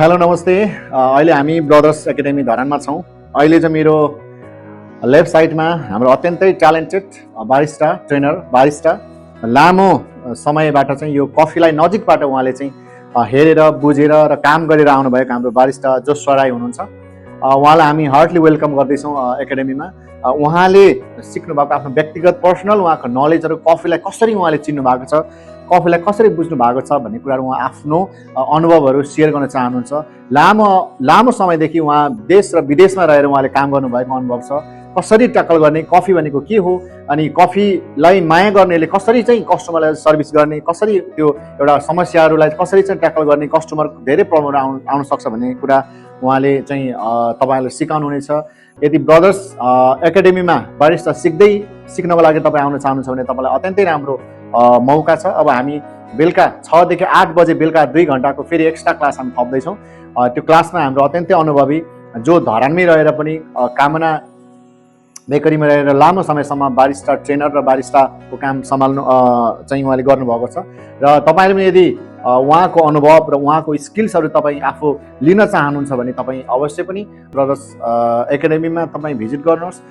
Hello नमस्ते। अहिले हामी ब्रदर्स एकाडेमी धरानमा छौँ। अहिले चाहिँ मेरो लेफ्ट साइडमा हाम्रो अत्यन्तै ट्यालेन्टेड बारिस्टा ट्रेनर बारिस्टा लामो समयबाट चाहिँ यो कफीलाई नजिकबाट उहाँले चाहिँ हेरेर बुझेर र काम गरेर आउनुभएको हाम्रो बारिस्टा जोसवा राई हुनुहुन्छ। उहाँलाई हामी हार्टली वेलकम गर्दैछौँ एकाडेमीमा। उहाँले सिक्नुभएको आफ्नो व्यक्तिगत पर्सनल उहाँको नलेजहरू कफीलाई कसरी उहाँले चिन्नु भएको छ, कफीलाई कसरी बुझ्नु भएको छ भन्ने कुराहरू उहाँ आफ्नो अनुभवहरू सेयर गर्न चाहनुहुन्छ। लामो समयदेखि उहाँ देश र विदेशमा रहेर उहाँले काम गर्नुभएको अनुभव छ। कसरी ट्याकल गर्ने, कफी भनेको के हो, अनि कफीलाई माया गर्नेले कसरी चाहिँ कस्टमरलाई सर्भिस गर्ने, कसरी त्यो एउटा समस्याहरूलाई कसरी चाहिँ ट्याकल गर्ने, कस्टमर धेरै प्रब्लमहरू आउन सक्छ भन्ने कुरा उहाँले चाहिँ तपाईँहरूलाई सिकाउनुहुनेछ। यदि ब्रदर्स एकाडेमीमा बारिस्टा सिक्नको लागि तपाईँ आउन चाहनुहुन्छ भने तपाईँलाई अत्यन्तै राम्रो मौका छ। अब हामी बेलुका 6 देखि 8 बजे बेलुका 2 घन्टाको फेरि एक्स्ट्रा क्लास हामी थप्दैछौँ। त्यो क्लासमा हाम्रो अत्यन्तै अनुभवी जो धरानमै रहेर पनि कामना बेकरीमा रहेर लामो समयसम्म बारिस्टा ट्रेनर र बारिस्टाको काम सम्हाल्नु चाहिँ उहाँले गर्नुभएको छ। र तपाईँले पनि यदि उहाँको अनुभव र उहाँको स्किल्सहरू तपाईँ आफू लिन चाहनुहुन्छ भने तपाईँ अवश्य पनि ब्रदर्स एकाडेमीमा तपाईँ भिजिट गर्नुहोस्।